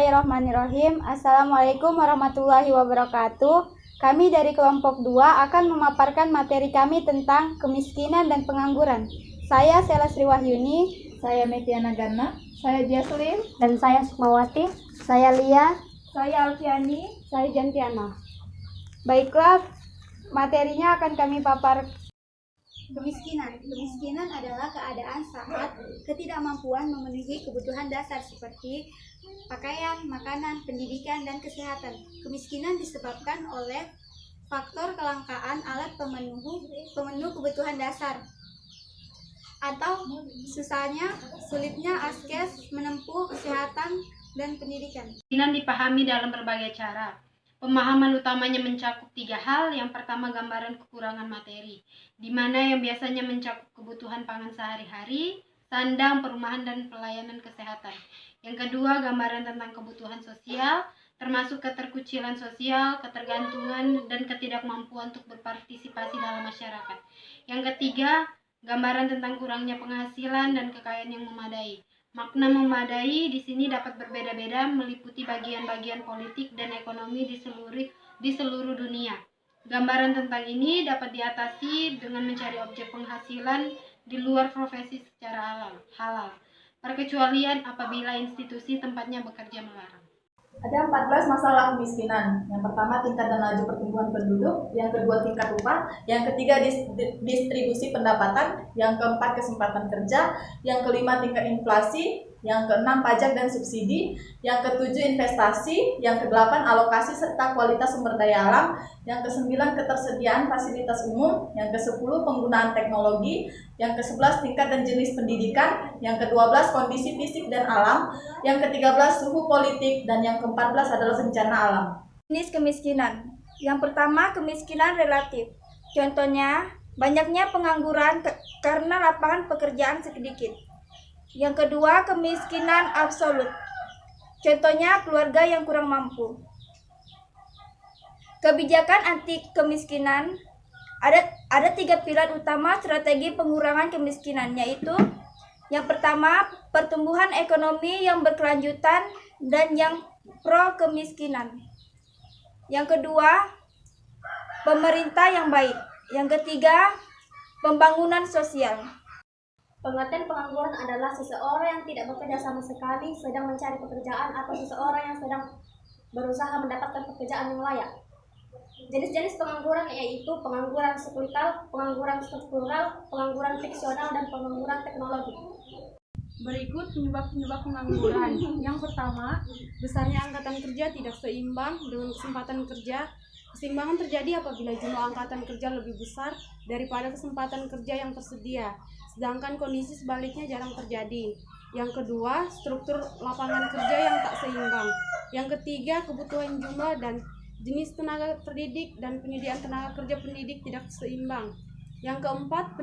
Bismillahirrahmanirrahim. Assalamualaikum warahmatullahi wabarakatuh. Kami dari kelompok 2 akan memaparkan materi kami tentang kemiskinan dan pengangguran. Saya Sela Sriwahyuni, saya Metiana Gana, saya Jaslin, dan saya Sukmawati, saya Lia, saya Alfiani, saya Jantiana. Baiklah, materinya akan kami paparkan. Kemiskinan adalah keadaan saat ketidakmampuan memenuhi kebutuhan dasar seperti pakaian, makanan, pendidikan, dan kesehatan. Kemiskinan disebabkan oleh faktor kelangkaan alat pemenuh kebutuhan dasar atau sulitnya akses menempuh kesehatan dan pendidikan. Kemiskinan dipahami dalam berbagai cara. Pemahaman utamanya mencakup 3 hal. Yang pertama, gambaran kekurangan materi, di mana yang biasanya mencakup kebutuhan pangan sehari-hari, sandang, perumahan, dan pelayanan kesehatan. Yang kedua, gambaran tentang kebutuhan sosial, termasuk keterkucilan sosial, ketergantungan, dan ketidakmampuan untuk berpartisipasi dalam masyarakat. Yang ketiga, gambaran tentang kurangnya penghasilan dan kekayaan yang memadai. Makna memadai di sini dapat berbeda-beda, meliputi bagian-bagian politik dan ekonomi di seluruh dunia. Gambaran tentang ini dapat diatasi dengan mencari objek penghasilan di luar profesi secara halal. Perkecualian apabila institusi tempatnya bekerja melarang. Ada 14 masalah kemiskinan. Yang pertama, tingkat dan laju pertumbuhan penduduk. Yang kedua, tingkat upah. Yang ketiga, distribusi pendapatan. Yang keempat, kesempatan kerja. Yang kelima, tingkat inflasi. Yang keenam, pajak dan subsidi. Yang ketujuh, investasi. Yang kedelapan, alokasi serta kualitas sumber daya alam. Yang kesembilan, ketersediaan fasilitas umum. Yang kesepuluh, penggunaan teknologi. Yang ke-11, tingkat dan jenis pendidikan. Yang ke-12, kondisi fisik dan alam. Yang ke-13, suhu politik. Dan yang ke-14 adalah bencana alam. Jenis kemiskinan. Yang pertama, kemiskinan relatif. Contohnya, banyaknya pengangguran karena lapangan pekerjaan sedikit. Yang kedua, kemiskinan absolut. Contohnya, keluarga yang kurang mampu. Kebijakan anti kemiskinan. Ada 3 pilar utama strategi pengurangan kemiskinan, yaitu yang pertama, pertumbuhan ekonomi yang berkelanjutan dan yang pro kemiskinan. Yang kedua, pemerintah yang baik. Yang ketiga, pembangunan sosial. Pengertian pengangguran adalah seseorang yang tidak bekerja sama sekali, sedang mencari pekerjaan, atau seseorang yang sedang berusaha mendapatkan pekerjaan yang layak. Jenis-jenis pengangguran yaitu pengangguran struktural, pengangguran struktural, pengangguran fiksional, dan pengangguran teknologi. Berikut penyebab-penyebab pengangguran. Yang pertama, besarnya angkatan kerja tidak seimbang dengan kesempatan kerja. Keseimbangan terjadi apabila jumlah angkatan kerja lebih besar daripada kesempatan kerja yang tersedia, sedangkan kondisi sebaliknya jarang terjadi. Yang kedua, struktur lapangan kerja yang tak seimbang. Yang ketiga, kebutuhan jumlah dan jenis tenaga terdidik dan penyediaan tenaga kerja pendidik tidak seimbang. Yang keempat,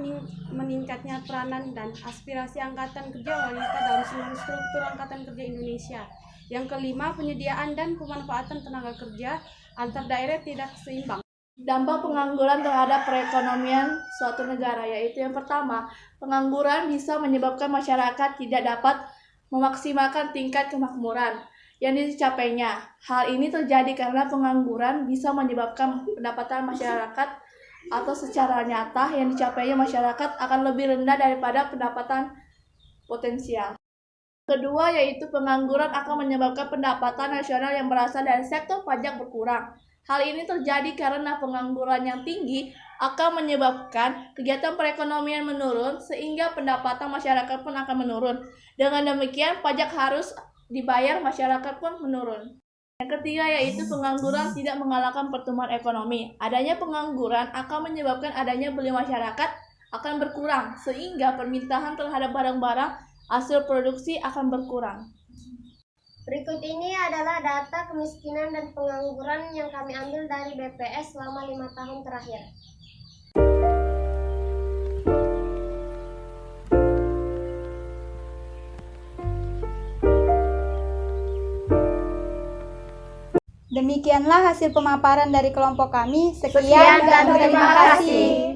meningkatnya peranan dan aspirasi angkatan kerja wanita dalam seluruh struktur angkatan kerja Indonesia. Yang kelima, penyediaan dan pemanfaatan tenaga kerja antar daerah tidak seimbang. Dampak pengangguran terhadap perekonomian suatu negara, yaitu yang pertama, pengangguran bisa menyebabkan masyarakat tidak dapat memaksimalkan tingkat kemakmuran yang dicapainya. Hal ini terjadi karena pengangguran bisa menyebabkan pendapatan masyarakat atau secara nyata yang dicapainya masyarakat akan lebih rendah daripada pendapatan potensial. Kedua, yaitu pengangguran akan menyebabkan pendapatan nasional yang berasal dari sektor pajak berkurang. Hal ini terjadi karena pengangguran yang tinggi akan menyebabkan kegiatan perekonomian menurun sehingga pendapatan masyarakat pun akan menurun. Dengan demikian, pajak harus dibayar, masyarakat pun menurun. Yang ketiga, yaitu pengangguran tidak mengalahkan pertumbuhan ekonomi. Adanya pengangguran akan menyebabkan adanya beli masyarakat akan berkurang, sehingga permintaan terhadap barang-barang hasil produksi akan berkurang. Berikut ini adalah data kemiskinan dan pengangguran yang kami ambil dari BPS selama 5 tahun terakhir. Demikianlah hasil pemaparan dari kelompok kami. Sekian dan terima kasih.